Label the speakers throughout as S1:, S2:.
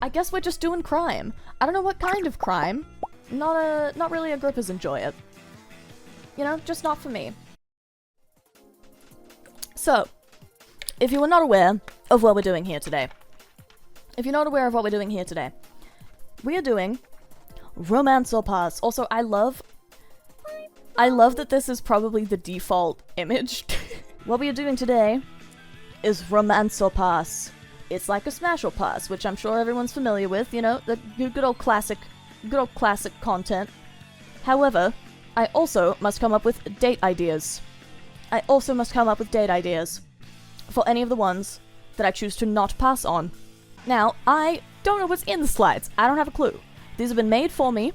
S1: I guess we're just doing crime. I don't know what kind of crime. Not really a grippers enjoy it. You know, just not for me. So, if you were not aware of what we're doing here today, we are doing romance or pass. Also, I love that this is probably the default image. What we are doing today is romance or pass. It's like a smash or pass, which I'm sure everyone's familiar with, you know, the good old classic content. However, I also must come up with date ideas. For any of the ones that I choose to not pass on. Now, I don't know what's in the slides. I don't have a clue. These have been made for me.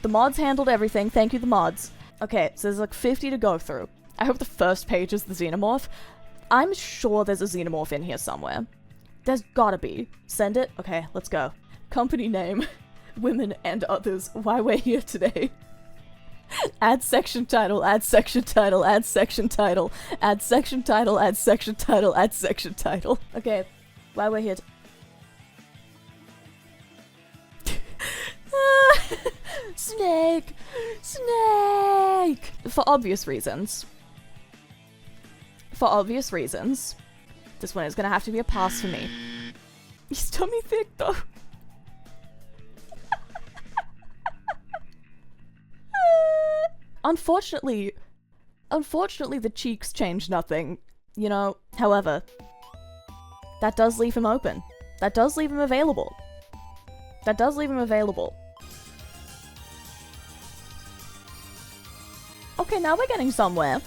S1: The mods handled everything. Thank you, the mods. Okay, so there's like 50 to go through. I hope the first page is the xenomorph. I'm sure there's a xenomorph in here somewhere. There's gotta be. Send it? Okay, let's go. Company name. Women and others. Why we're here today. Add section title, add section title, add section title, add section title, add section title, add section title. Okay, why we're here Snake! Snake! For obvious reasons. This one is gonna have to be a pass for me. He's tummy thick though. Unfortunately, the cheeks change nothing, you know. However, that does leave him open. That does leave him available. Okay, now we're getting somewhere.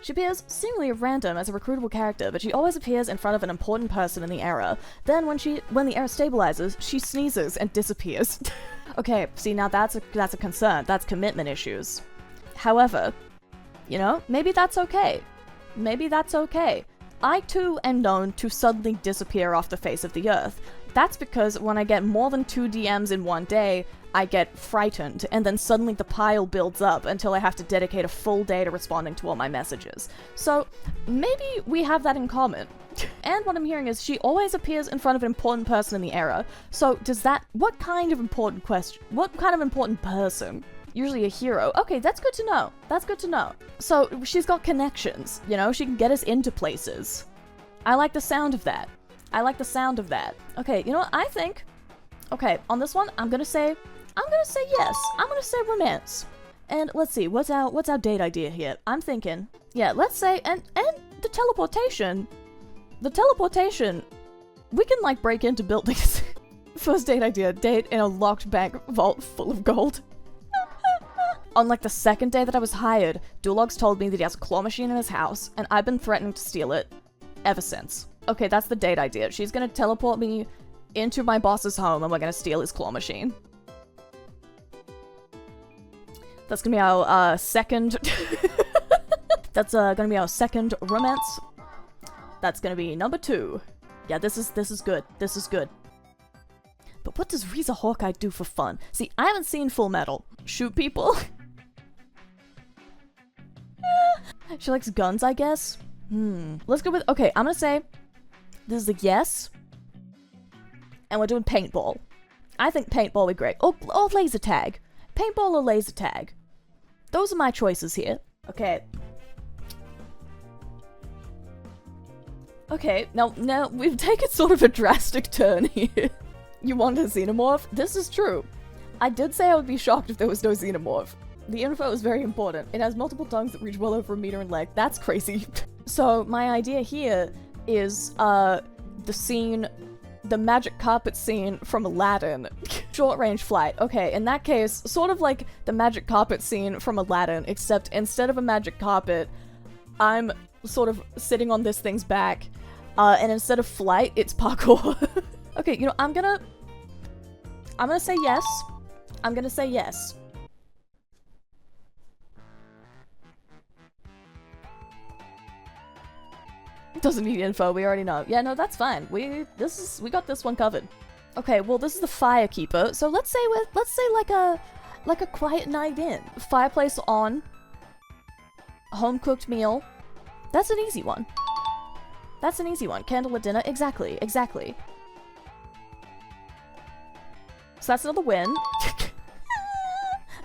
S1: She appears seemingly random as a recruitable character, but she always appears in front of an important person in the era. Then when the era stabilizes, she sneezes and disappears. Okay, see, now that's a concern. That's commitment issues. However, you know, maybe that's okay. I too am known to suddenly disappear off the face of the earth. That's because when I get more than 2 DMs in one day, I get frightened, and then suddenly the pile builds up until I have to dedicate a full day to responding to all my messages. So, maybe we have that in common. And what I'm hearing is she always appears in front of an important person in the era. So, what kind of important person? Usually a hero. Okay, that's good to know. So, she's got connections, you know? She can get us into places. I like the sound of that. Okay, you know what? I think... Okay, on this one, I'm gonna say yes. I'm gonna say romance. And let's see, what's our date idea here? I'm thinking, yeah, let's say, and the teleportation, we can, like, break into buildings. First date idea, date in a locked bank vault full of gold. On, like, the second day that I was hired, Dulog's told me that he has a claw machine in his house, and I've been threatening to steal it ever since. Okay, that's the date idea. She's gonna teleport me into my boss's home, and we're gonna steal his claw machine. That's gonna be our, second... That's, gonna be our second romance. That's gonna be number 2. Yeah, this is good. But what does Risa Hawkeye do for fun? See, I haven't seen Full Metal. Shoot people? She likes guns, I guess? Let's go with... Okay, I'm gonna say... This is a yes. And we're doing paintball. I think paintball would be great. Or laser tag. Paintball or laser tag. Those are my choices here. Okay. Okay, now we've taken sort of a drastic turn here. You want a xenomorph? This is true. I did say I would be shocked if there was no xenomorph. The info is very important. It has multiple tongues that reach well over 1 meter in length. That's crazy. So my idea here is the magic carpet scene from Aladdin. Short range flight. Okay, in that case, sort of like the magic carpet scene from Aladdin, except instead of a magic carpet, I'm sort of sitting on this thing's back, and instead of flight, it's parkour. Okay, you know, I'm gonna say yes. Doesn't need info, we already know. Yeah, no, that's fine. We got this one covered. Okay, well, this is the firekeeper, so let's say like a quiet night in. Fireplace on. Home-cooked meal. That's an easy one. Candlelit dinner, exactly. So that's another win.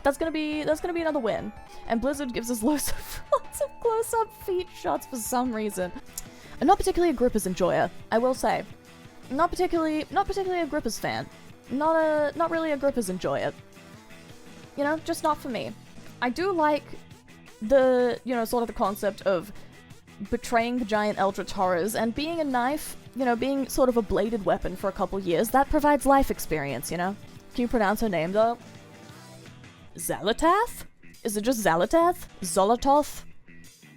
S1: That's gonna be another win. And Blizzard gives us lots of close-up feet shots for some reason. I'm not particularly a Grippers enjoyer, I will say. Not particularly a Grippers fan. Not really a Grippers enjoyer. You know, just not for me. I do like the, you know, sort of the concept of betraying the giant eldritch horrors and being a knife, you know, being sort of a bladed weapon for a couple years. That provides life experience, you know? Can you pronounce her name, though? Zalatath? Is it just Zalatath? Zolototh?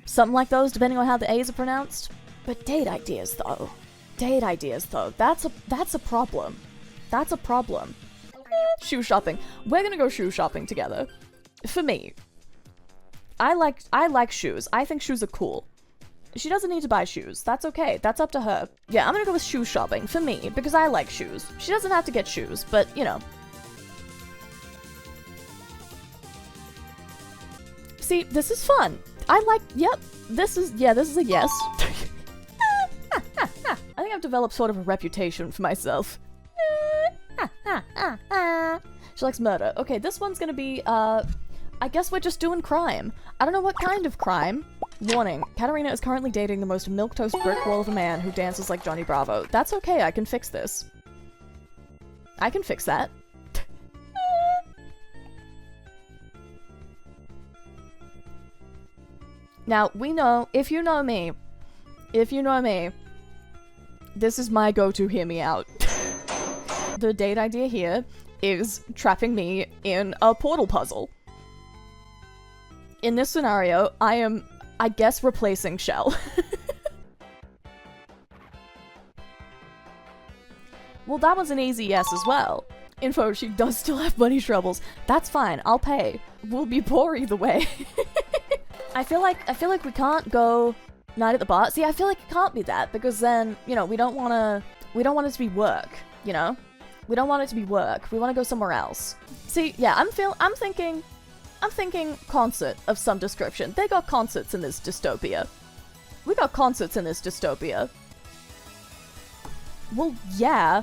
S1: Something like those, depending on how the A's are pronounced. But date ideas, though. Date ideas, though. That's a problem. That's a problem. Shoe shopping. We're gonna go shoe shopping together. For me. I like shoes. I think shoes are cool. She doesn't need to buy shoes. That's okay. That's up to her. Yeah, I'm gonna go with shoe shopping for me, because I like shoes. She doesn't have to get shoes, but, you know. See, this is fun. Yep, this is a yes. I think I've developed sort of a reputation for myself. She likes murder. Okay, this one's gonna be, I guess we're just doing crime. I don't know what kind of crime. Warning, Katarina is currently dating the most milquetoast brick wall of a man who dances like Johnny Bravo. That's okay, I can fix this. I can fix that. Now, we know, if you know me, this is my go-to hear me out. The date idea here is trapping me in a portal puzzle. In this scenario, I am, I guess, replacing Shell. Well, that was an easy yes as well. Info, she does still have money troubles. That's fine, I'll pay. We'll be poor either way. I feel like we can't go night at the bar. See, I feel like it can't be that, because then, you know, we don't want it to be work, you know? We don't want it to be work. We want to go somewhere else. See, yeah, I'm thinking concert of some description. They got concerts in this dystopia. We got concerts in this dystopia. Well, yeah.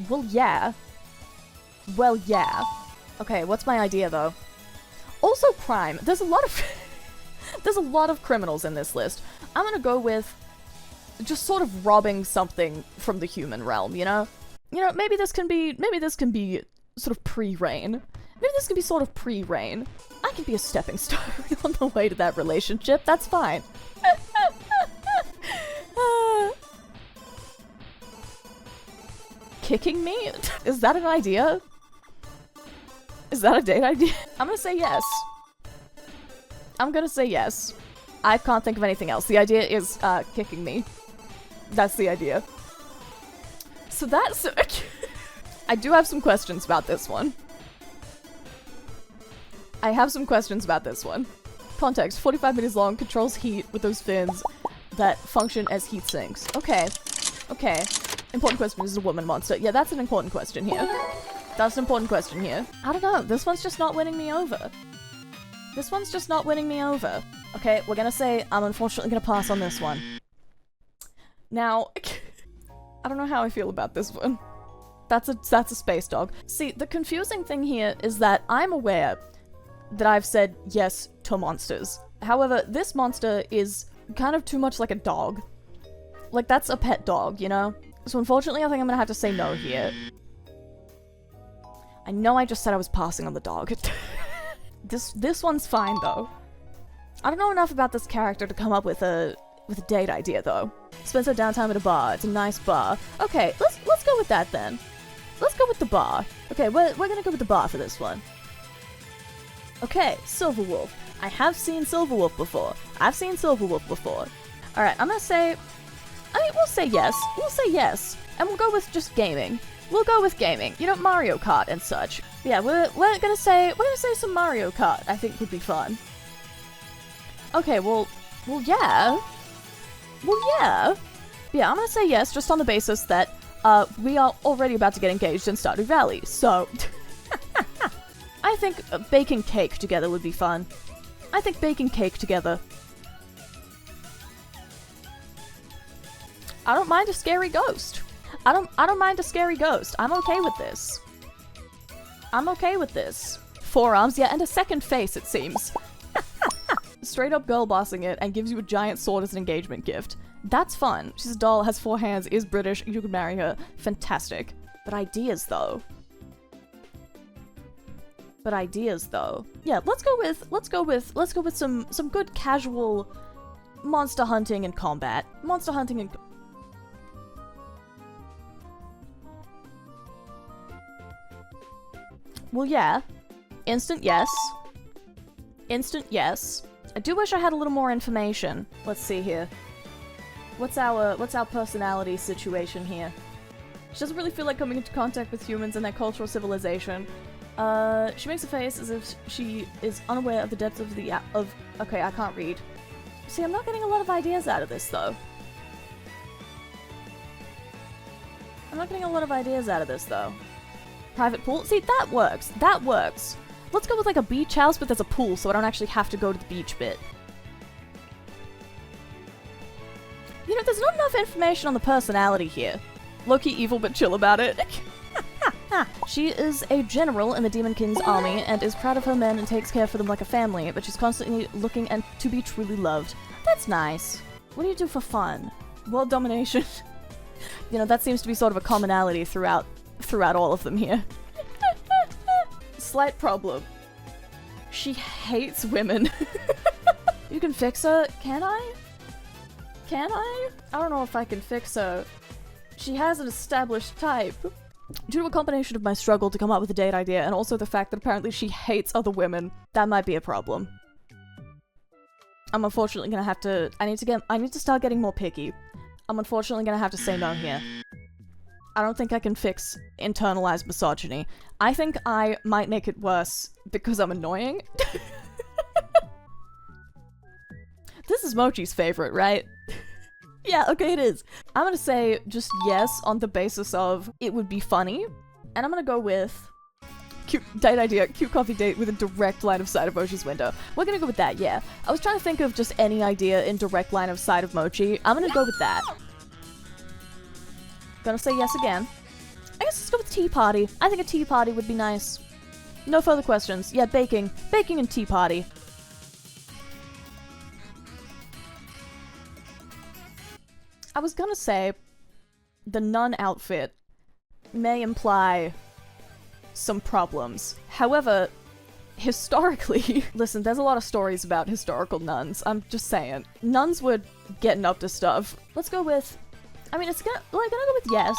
S1: Well, yeah. Well, yeah. Okay, what's my idea, though? Also crime. There's a lot of criminals in this list. I'm gonna go with just sort of robbing something from the human realm, you know? You know, maybe this can be sort of pre-rain. Maybe this can be sort of pre-rain. I can be a stepping stone on the way to that relationship. That's fine. Kicking me? Is that an idea? Is that a date idea? I'm gonna say yes. I'm gonna say yes. I can't think of anything else. The idea is, kicking me. That's the idea. So that's... I do have some questions about this one. I have some questions about this one. Context, 45 meters long, controls heat with those fins that function as heat sinks. Okay. Okay. Important question, is it a woman monster? Yeah, that's an important question here. That's an important question here. I don't know, this one's just not winning me over. This one's just not winning me over. Okay, we're gonna say I'm unfortunately gonna pass on this one. Now, I don't know how I feel about this one. That's a space dog. See, the confusing thing here is that I'm aware that I've said yes to monsters. However, this monster is kind of too much like a dog. Like, that's a pet dog, you know? So unfortunately, I think I'm gonna have to say no here. I know I just said I was passing on the dog. This one's fine, though. I don't know enough about this character to come up with a date idea, though. Spend some downtime at a bar. It's a nice bar. Okay, let's go with that, then. Let's go with the bar. Okay, we're gonna go with the bar for this one. Okay, Silverwolf. I have seen Silverwolf before. I've seen Silverwolf before. Alright, I'm gonna say... I mean, we'll say yes. We'll say yes. And we'll go with just gaming. We'll go with gaming. You know, Mario Kart and such. Yeah, we're gonna say some Mario Kart, I think would be fun. Okay, well, yeah. Well, yeah. Yeah, I'm gonna say yes, just on the basis that, we are already about to get engaged in Stardew Valley, so... I think baking cake together would be fun. I think baking cake together. I don't mind a scary ghost. I don't mind a scary ghost. I'm okay with this. I'm okay with this. Forearms, yeah, and a second face, it seems. Straight up girl bossing it and gives you a giant sword as an engagement gift. That's fun. She's a doll, has 4 hands, is British, you could marry her. Fantastic. But ideas, though. Yeah, let's go with some good casual monster hunting and combat. Well, yeah. Instant yes. I do wish I had a little more information. Let's see here. What's our personality situation here? She doesn't really feel like coming into contact with humans and their cultural civilization. She makes a face as if she is unaware of the depths of the okay, I can't read. See, I'm not getting a lot of ideas out of this, though. Private pool? See, that works. Let's go with, like, a beach house, but there's a pool, so I don't actually have to go to the beach bit. You know, there's not enough information on the personality here. Low-key evil, but chill about it. She is a general in the Demon King's army and is proud of her men and takes care for them like a family, but she's constantly looking and to be truly loved. That's nice. What do you do for fun? World domination. You know, that seems to be sort of a commonality throughout all of them here. Slight problem. She hates women. You can fix her? Can I? I don't know if I can fix her. She has an established type. Due to a combination of my struggle to come up with a date idea and also the fact that apparently she hates other women, that might be a problem. I'm unfortunately gonna have to- I need to start getting more picky. I'm unfortunately gonna have to say no here. I don't think I can fix internalized misogyny. I think I might make it worse because I'm annoying. This is Mochi's favorite, right? Yeah, okay, it is. I'm gonna say just yes on the basis of it would be funny. And I'm gonna go with cute date idea, cute coffee date with a direct line of sight of Mochi's window. We're gonna go with that, yeah. I was trying to think of just any idea in direct line of sight of Mochi. I'm gonna go with that. Gonna say yes again. I guess let's go with tea party. I think a tea party would be nice. No further questions. Yeah, baking. Baking and tea party. I was gonna say the nun outfit may imply some problems. However, historically, listen, there's a lot of stories about historical nuns. I'm just saying. Nuns were getting up to stuff. Let's go with, I mean, it's gonna go with yes.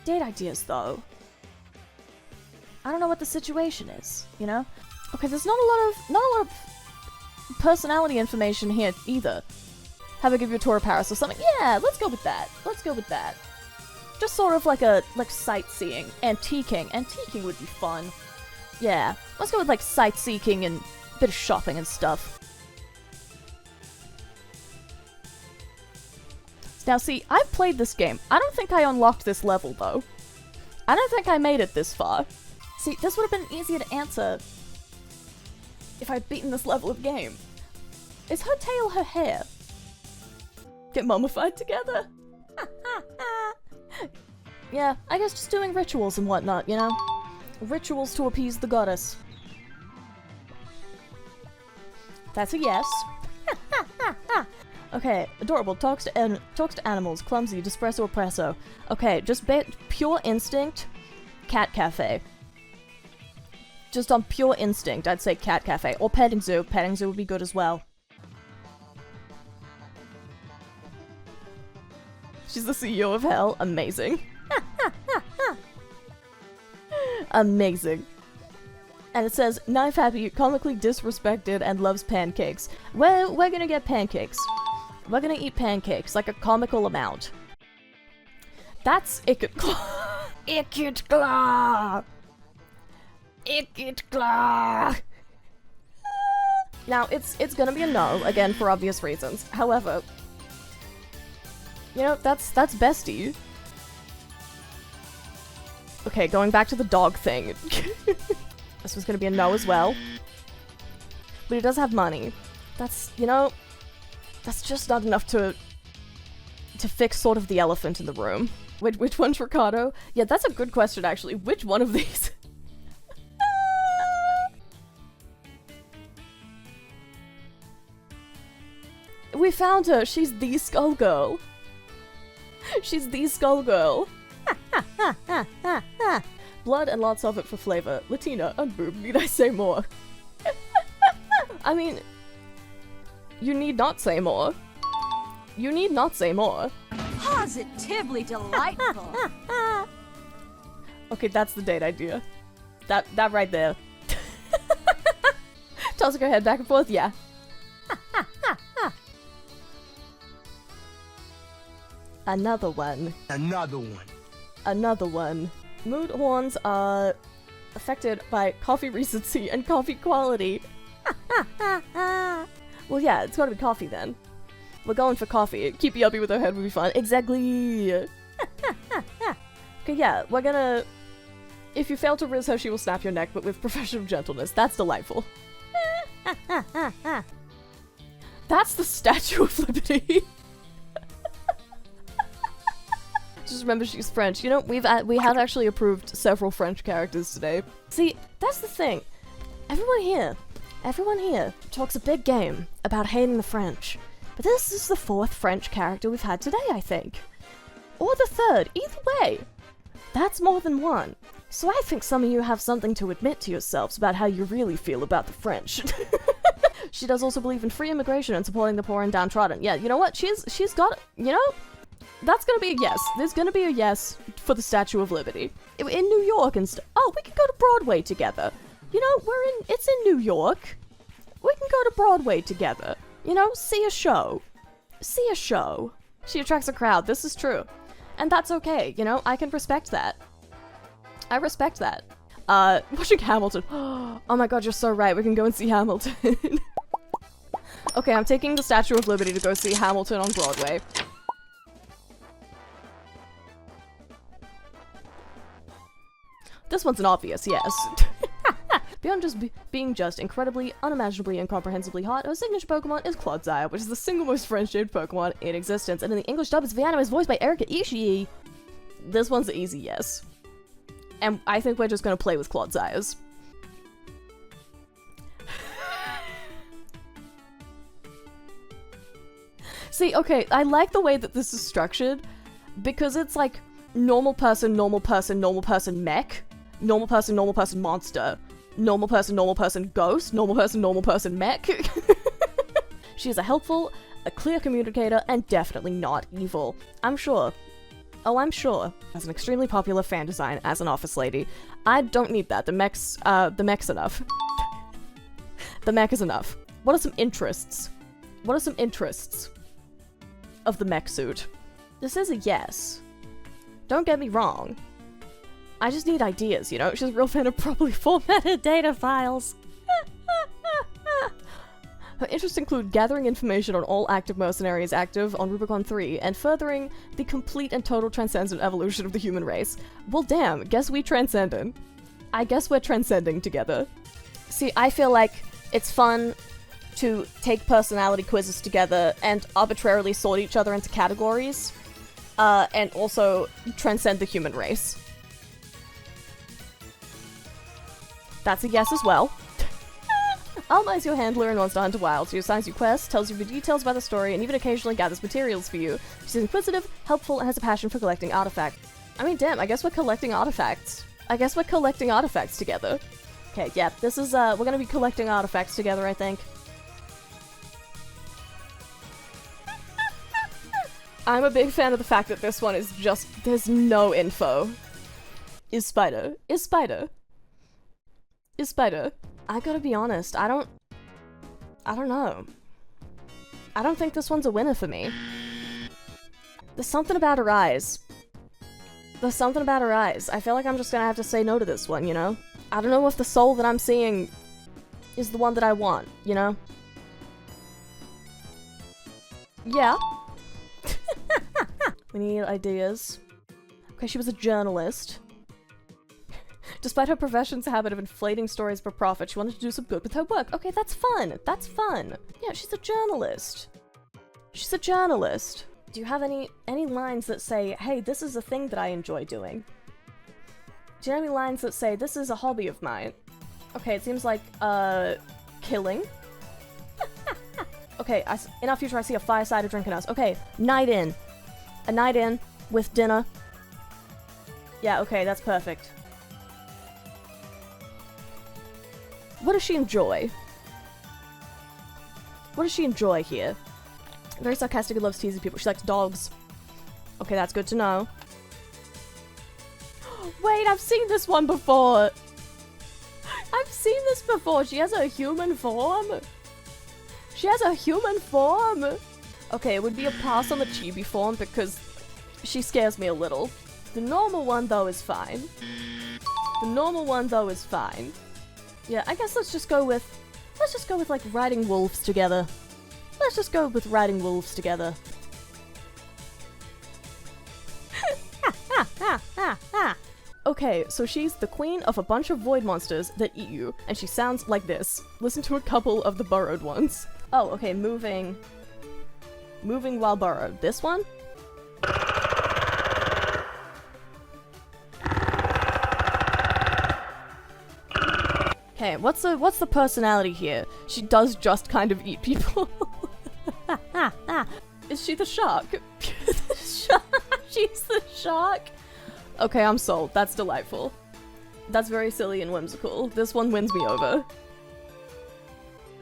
S1: Date ideas, though. I don't know what the situation is, you know? Okay, there's not a lot of personality information here either. Have I give you a tour of Paris or something? Yeah, let's go with that. Just sort of like sightseeing. Antiquing. Antiquing would be fun. Yeah, let's go with like sightseeing and a bit of shopping and stuff. Now see, I've played this game. I don't think I unlocked this level though. I don't think I made it this far. See, this would have been easier to answer if I'd beaten this level of game. Is her tail her hair? Get mummified together? Yeah, I guess just doing rituals and whatnot, you know? Rituals to appease the goddess. That's a yes. Okay, adorable, talks to animals, clumsy, dispresso oppresso. Okay, just pure instinct, cat cafe. Just on pure instinct, I'd say cat cafe. Or petting zoo. Petting zoo would be good as well. She's the CEO of hell. Amazing. Amazing. And it says, knife happy, comically disrespected, and loves pancakes. We're gonna get pancakes. We're gonna eat pancakes, like a comical amount. That's Icketclaw. Icketclaw. Icketclaw. Now, it's gonna be a no, again, for obvious reasons. However, you know, that's bestie. Okay, going back to the dog thing. This was gonna be a no as well. But he does have money. That's, you know, that's just not enough to fix sort of the elephant in the room. Which one's Ricardo? Yeah, that's a good question, actually. Which one of these? we found her! She's the Skull Girl! She's the Skull Girl! Blood and lots of it for flavor. Latina, unboob, need I say more? I mean, you need not say more. You need not say more.
S2: Positively delightful.
S1: Okay, that's the date idea. That right there. Tossing her head back and forth, yeah. Another one.
S3: Another one.
S1: Another one. Mood horns are affected by coffee recency and coffee quality. Well, yeah, it's gotta be coffee then. We're going for coffee. Keep you uppy with her head would be fun. Exactly. Okay, yeah, we're gonna... If you fail to riz her, she will snap your neck, but with professional gentleness. That's delightful. That's the Statue of Liberty. Just remember she's French. You know, we have actually approved several French characters today. See, that's the thing. Everyone here talks a big game about hating the French. But this is the 4th French character we've had today, I think. Or the 3rd, either way. That's more than one. So I think some of you have something to admit to yourselves about how you really feel about the French. She does also believe in free immigration and supporting the poor and downtrodden. Yeah, you know what? She's got, you know, that's gonna be a yes. There's gonna be a yes for the Statue of Liberty. In New York and stuff. Oh, we could go to Broadway together. You know, it's in New York. We can go to Broadway together. You know, see a show. See a show. She attracts a crowd, this is true. And that's okay, you know, I can respect that. I respect that. Watching Hamilton. Oh my god, you're so right, we can go and see Hamilton. Okay, I'm taking the Statue of Liberty to go see Hamilton on Broadway. This one's an obvious yes. Beyond just being just incredibly, unimaginably, incomprehensibly hot, her signature Pokemon is Clodsire, which is the single most French-shaped Pokemon in existence, and in the English dub, it's Vianna, voiced by Erika Ishii. This one's an easy yes. And I think we're just gonna play with Clodsires. See, okay, I like the way that this is structured, because it's like normal person, normal person, normal person mech, normal person monster, normal person ghost, normal person mech. She is a helpful, a clear communicator, and definitely not evil. I'm sure. Oh, I'm sure. As an extremely popular fan design as an office lady. I don't need that. The mech's enough. The mech is enough. What are some interests? What are some interests of the mech suit? This is a yes. Don't get me wrong. I just need ideas, you know? She's a real fan of properly formatted data files. Her interests include gathering information on all active mercenaries active on Rubicon 3 and furthering the complete and total transcendent evolution of the human race. Well, damn, guess we transcended. I guess we're transcending together. See, I feel like it's fun to take personality quizzes together and arbitrarily sort each other into categories, and also transcend the human race. That's a yes as well. Alma is your handler and wants to hunt a wild. She assigns you quests, tells you the details about the story, and even occasionally gathers materials for you. She's inquisitive, helpful, and has a passion for collecting artifacts. I mean, damn, I guess we're collecting artifacts. I guess we're collecting artifacts together. Okay, yeah, this is, we're gonna be collecting artifacts together, I think. I'm a big fan of the fact that this one is just, there's no info. Is Spider. Is Spider. Is Spider. I gotta be honest, I don't know. I don't think this one's a winner for me. There's something about her eyes. There's something about her eyes. I feel like I'm just gonna have to say no to this one, you know? I don't know if the soul that I'm seeing is the one that I want, you know? Yeah. We need ideas. Okay, she was a journalist. Despite her profession's habit of inflating stories for profit, she wanted to do some good with her work. Okay, that's fun. That's fun. Yeah, she's a journalist. She's a journalist. Do you have any lines that say, hey, this is a thing that I enjoy doing? Do you have any lines that say, this is a hobby of mine? Okay, it seems like, killing. Okay, in our future I see a fireside, a drinking house. Okay, night in. A night in with dinner. Yeah, okay, that's perfect. What does she enjoy? What does she enjoy here? Very sarcastic and loves teasing people. She likes dogs. Okay, that's good to know. Wait, I've seen this one before! I've seen this before! She has a human form! She has a human form! Okay, it would be a pass on the chibi form because she scares me a little. The normal one, though, is fine. The normal one, though, is fine. Yeah, I guess let's just go with, like, riding wolves together. Let's just go with riding wolves together. Okay, so she's the queen of a bunch of void monsters that eat you, and she sounds like this. Listen to a couple of the burrowed ones. Oh, okay, moving while burrowed. This one? Okay, what's the personality here? She does just kind of eat people. Is she the shark? She's the shark? Okay, I'm sold. That's delightful. That's very silly and whimsical. This one wins me over.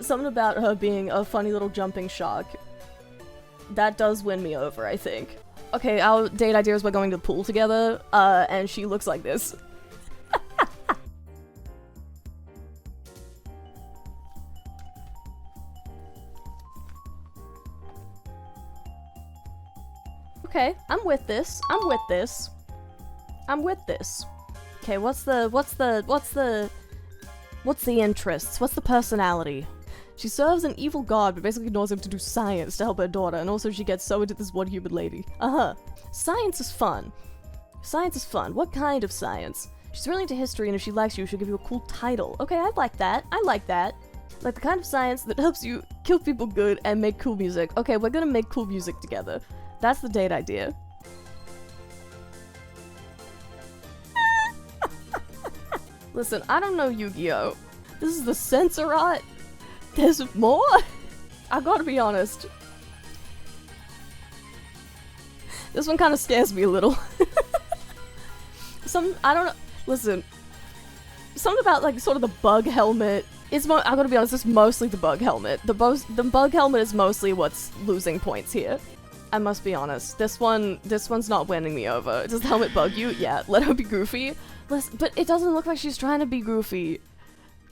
S1: Something about her being a funny little jumping shark. That does win me over, I think. Okay, our date idea is we're going to the pool together, and she looks like this. Okay, I'm with this. I'm with this. I'm with this. Okay, what's the interests? What's the personality? She serves an evil god, but basically ignores him to do science to help her daughter, and also she gets so into this one human lady. Science is fun. Science is fun. What kind of science? She's really into history, and if she likes you, she'll give you a cool title. Okay, I like that. I like that. Like the kind of science that helps you kill people good and make cool music. Okay, we're gonna make cool music together. That's the date idea. Listen, I don't know Yu-Gi-Oh! This is the Censorat. There's more? I gotta be honest. This one kind of scares me a little. I don't know. Listen. Something about, like, sort of the bug helmet. I gotta be honest, it's mostly the bug helmet. The bug helmet is mostly what's losing points here. I must be honest. This one's not winning me over. Does the helmet bug you? Yeah, let her be goofy. Listen, but it doesn't look like she's trying to be goofy.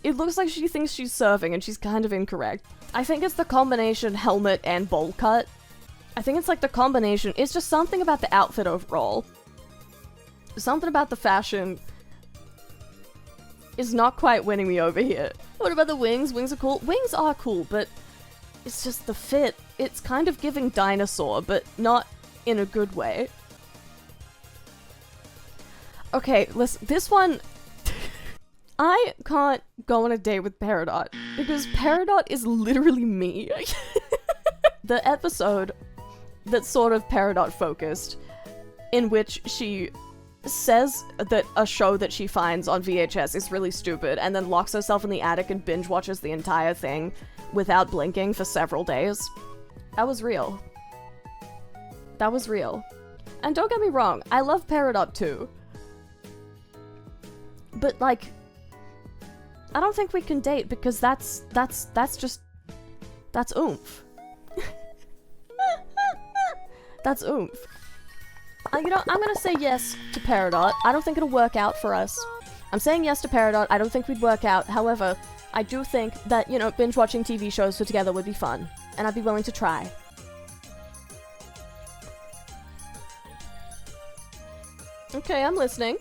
S1: It looks like she thinks she's serving, and she's kind of incorrect. I think it's the combination helmet and bowl cut. I think it's like the combination. It's just something about the outfit overall. Something about the fashion is not quite winning me over here. What about the wings? Wings are cool. Wings are cool, but it's just the fit. It's kind of giving dinosaur, but not in a good way. Okay, listen, this one... I can't go on a date with Peridot, because Peridot is literally me. The episode that's sort of Peridot focused, in which she says that a show that she finds on VHS is really stupid, and then locks herself in the attic and binge watches the entire thing without blinking for several days. That was real. That was real. And don't get me wrong, I love Peridot too. But, like, I don't think we can date because that's oomph. That's oomph. You know, I'm gonna say yes to Peridot. I don't think it'll work out for us. I'm saying yes to Peridot. I don't think we'd work out. However, I do think that, you know, binge watching TV shows together would be fun. And I'd be willing to try. Okay, I'm listening.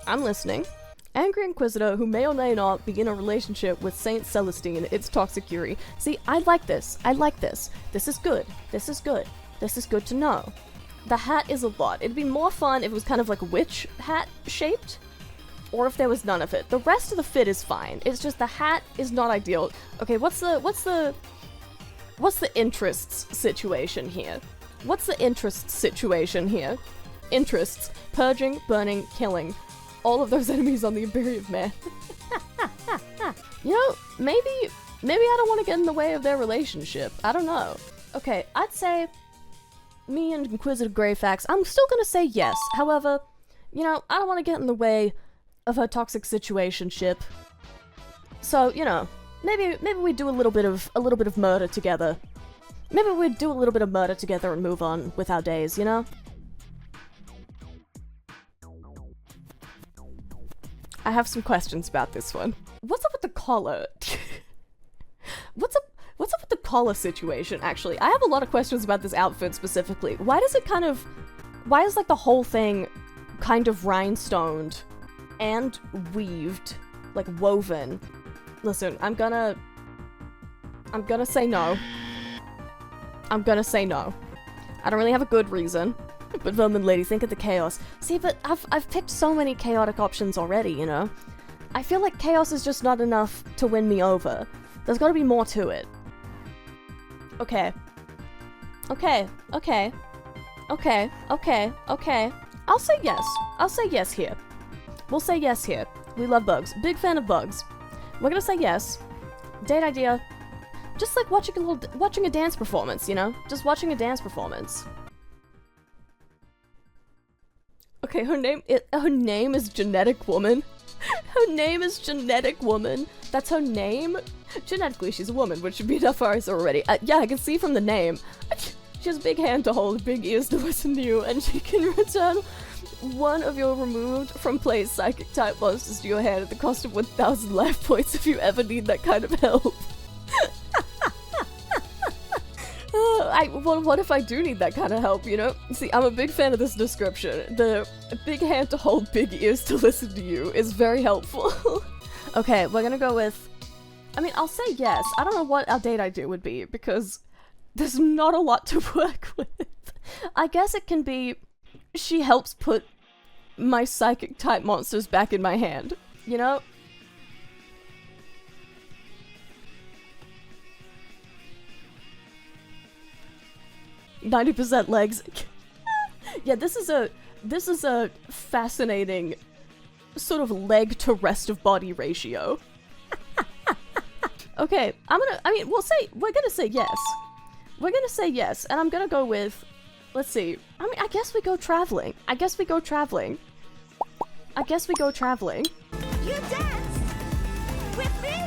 S1: I'm listening. Angry Inquisitor who may or may not be in a relationship with Saint Celestine, its toxic Yuri. See, I like this. I like this. This is good. This is good. This is good to know. The hat is a lot. It'd be more fun if it was kind of like witch hat shaped, or if there was none of it. The rest of the fit is fine. It's just the hat is not ideal. Okay, what's the interests situation here? What's the interests situation here? Interests. Purging, burning, killing. All of those enemies on the Imperium Man. You know, maybe I don't want to get in the way of their relationship. I don't know. Okay, I'd say me and Inquisitive Greyfax, I'm still gonna say yes. However, you know, I don't want to get in the way of her toxic situationship. So, you know, maybe we do a little bit of murder together. Maybe we do a little bit of murder together and move on with our days, you know? I have some questions about this one. What's up with the collar? What's up with the collar situation, actually? I have a lot of questions about this outfit specifically. Why is like the whole thing kind of rhinestoned and weaved, like woven? Listen, I'm gonna say no. I'm gonna say no. I don't really have a good reason. But Vermin Lady, think of the chaos. See, but I've picked so many chaotic options already, you know? I feel like chaos is just not enough to win me over. There's gotta be more to it. Okay. Okay. Okay. Okay. Okay. Okay. I'll say yes. I'll say yes here. We'll say yes here. We love bugs. Big fan of bugs. We're gonna say yes. Date idea. Just like watching a dance performance, you know? Just watching a dance performance. Okay, her name is Genetic Woman. Her name is Genetic Woman. That's her name? Genetically, she's a woman, which should be enough for Arisa already. Yeah, I can see from the name. She has a big hand to hold, big ears to listen to you, and she can return one of your removed from play psychic type monsters to your hand at the cost of 1,000 life points if you ever need that kind of help. What if I do need that kind of help, you know? See, I'm a big fan of this description. The big hand to hold, big ears to listen to you is very helpful. Okay, we're gonna go with... I mean, I'll say yes. I don't know what our date idea would be, because there's not a lot to work with. I guess it can be... She helps put my psychic type monsters back in my hand, you know? 90% legs. Yeah, this is a fascinating sort of leg to rest of body ratio. Okay, we're gonna say yes. We're gonna say yes, and I'm gonna go with, let's see. I mean, I guess we go traveling. I guess we go traveling.
S2: You dance with me.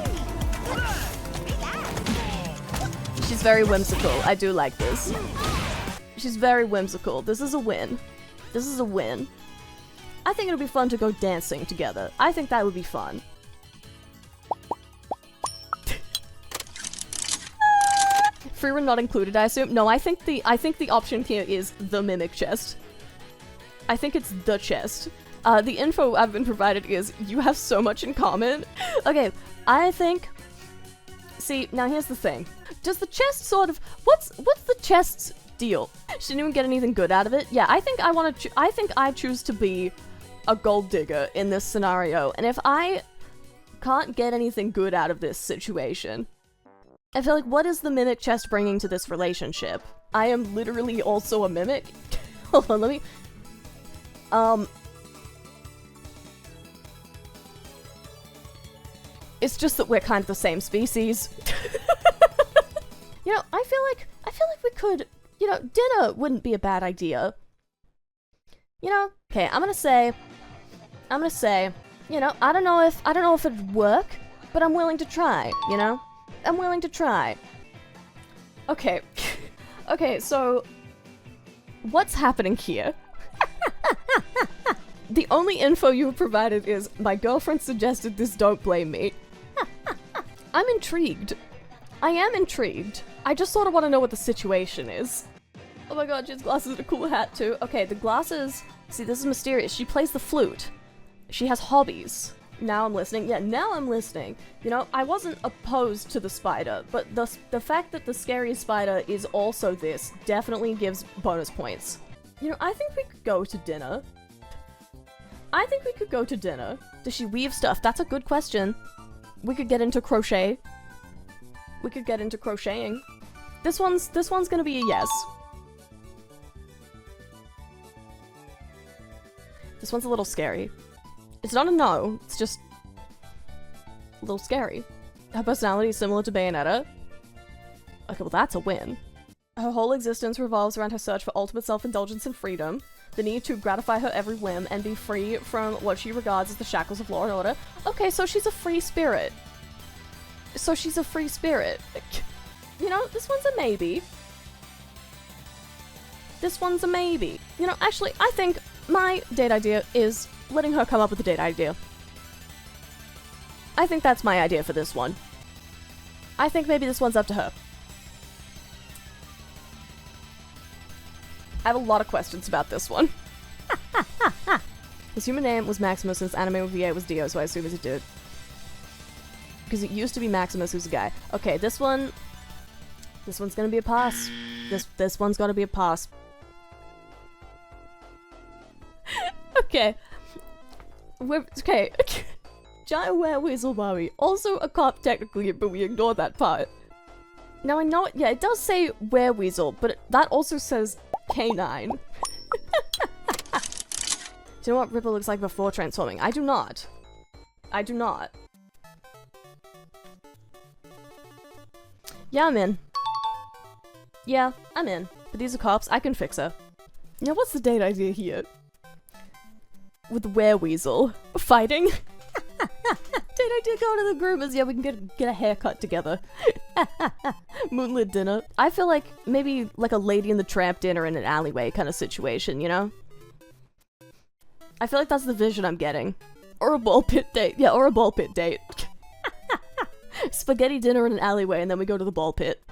S1: She's very whimsical. I do like this. She's very whimsical. This is a win. This is a win. I think it'll be fun to go dancing together. I think that would be fun. Free run not included, I assume? No, I think the option here is the mimic chest. I think it's the chest. The info I've been provided is you have so much in common. Okay, I think... See, now here's the thing. Does the chest sort of... What's the chest's deal? She didn't even get anything good out of it? Yeah, I think I choose to be a gold digger in this scenario, and if I can't get anything good out of this situation, I feel like, what is the mimic chest bringing to this relationship? I am literally also a mimic. Hold on, let me... It's just that we're kind of the same species. You know, I feel like we could, you know, dinner wouldn't be a bad idea. You know? Okay, I'm gonna say, you know, I don't know if it'd work, but I'm willing to try, you know? I'm willing to try. Okay. Okay, so what's happening here? The only info you have provided is, my girlfriend suggested this, don't blame me. I'm intrigued. I am intrigued. I just sort of want to know what the situation is. Oh my god, she has glasses and a cool hat too. Okay, the glasses... See, this is mysterious. She plays the flute. She has hobbies. Now I'm listening. Yeah, now I'm listening. You know, I wasn't opposed to the spider, but the fact that the scary spider is also this definitely gives bonus points. You know, I think we could go to dinner. Does she weave stuff? That's a good question. We could get into crochet. We could get into crocheting. This one's gonna be a yes. This one's a little scary. It's not a no, it's just a little scary. Her personality is similar to Bayonetta. Okay, well that's a win. Her whole existence revolves around her search for ultimate self-indulgence and freedom, the need to gratify her every whim and be free from what she regards as the shackles of law and order. Okay, so she's a free spirit. So she's a free spirit. You know, this one's a maybe. This one's a maybe. You know, actually, I think my date idea is letting her come up with a date idea. I think that's my idea for this one. I think maybe this one's up to her. I have a lot of questions about this one. His human name was Maximus, and his anime VA was Dio, so I assume he's a dude. Because it used to be Maximus, who's a guy. Okay, this one's gonna be a pass. This one's gonna be a pass. Okay. Okay. Giant wereweasel Barbie. Also a cop technically, but we ignore that part. Now I know, yeah, it does say wereweasel, but that also says canine. Do you know what Ripper looks like before transforming? I do not. I do not. Yeah, I'm in. Yeah, I'm in. But these are cops, I can fix her. Now what's the date idea here? With wereweasel. Fighting? Date idea going to the groomers, yeah, we can get a haircut together. Moonlit dinner. I feel like maybe like a Lady and the Tramp dinner in an alleyway kind of situation, you know? I feel like that's the vision I'm getting. Or a ball pit date. Yeah, or a ball pit date. Spaghetti dinner in an alleyway and then we go to the ball pit.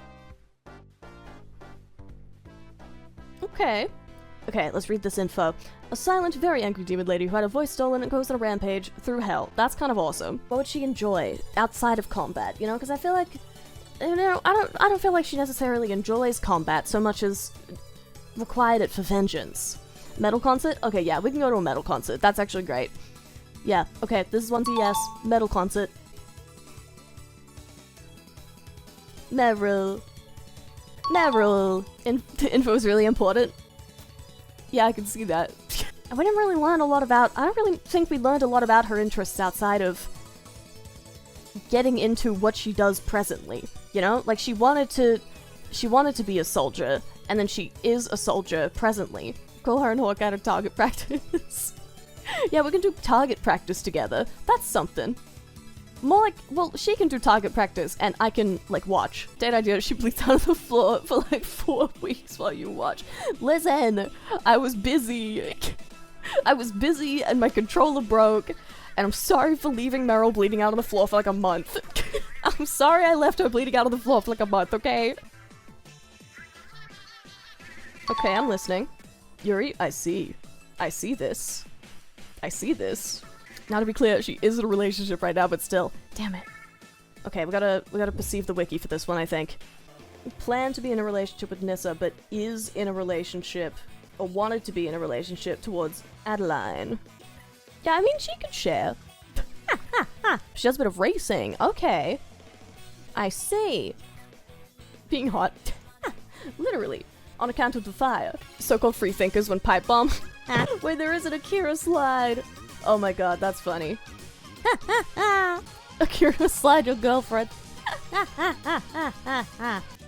S1: Okay. Okay, let's read this info. A silent, very angry demon lady who had her voice stolen and goes on a rampage through hell. That's kind of awesome. What would she enjoy outside of combat, you know? Because I feel like, you know, I don't feel like she necessarily enjoys combat so much as required it for vengeance. Metal concert? Okay, yeah, we can go to a metal concert. That's actually great. Yeah, okay, this is one DS. Metal concert. Meryl. The info is really important. Yeah, I can see that. We didn't really learn a lot about, I don't really think we learned a lot about her interests outside of getting into what she does presently, you know? Like, she wanted to be a soldier, and then she is a soldier presently. Call her and Hawkeye to target practice. Yeah, we can do target practice together. That's something. More like, well, she can do target practice, and I can, like, watch. Date idea, she bleeds out of the floor for, like, 4 weeks while you watch. Listen, I was busy. I was busy, and my controller broke, and I'm sorry for leaving Meryl bleeding out on the floor for, like, a month. I'm sorry I left her bleeding out on the floor for, like, a month, okay? Okay, I'm listening. Yuri, I see. I see this. I see this. Now to be clear, she is in a relationship right now, but still. Damn it. Okay, we gotta perceive the wiki for this one, I think. Planned to be in a relationship with Nissa, but is in a relationship, or wanted to be in a relationship towards Adeline. Yeah, I mean, she could share. She does a bit of racing. Okay. I see. Being hot. Literally. On account of the fire. So-called free thinkers when pipe bomb. Wait, there is an Akira slide. Oh my god, that's funny. Akira, slide your girlfriend.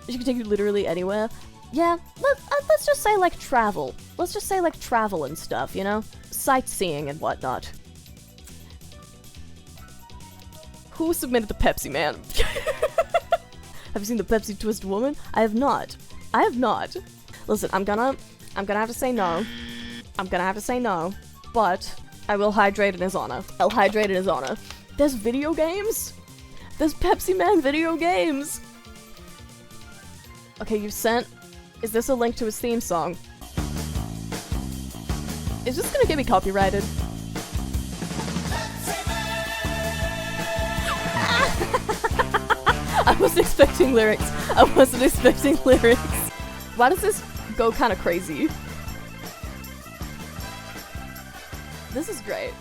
S1: She can take you literally anywhere. Yeah, let's just say like travel. Let's just say like travel and stuff, you know? Sightseeing and whatnot. Who submitted the Pepsi Man? Have you seen the Pepsi Twist Woman? I have not. I have not. Listen, I'm gonna have to say no. I'm gonna have to say no. But I will hydrate in his honor. I'll hydrate in his honor. There's video games? There's Pepsi Man video games! Okay, you sent... Is this a link to his theme song? Is this gonna get me copyrighted? I wasn't expecting lyrics. I wasn't expecting lyrics. Why does this go kind of crazy? This is great.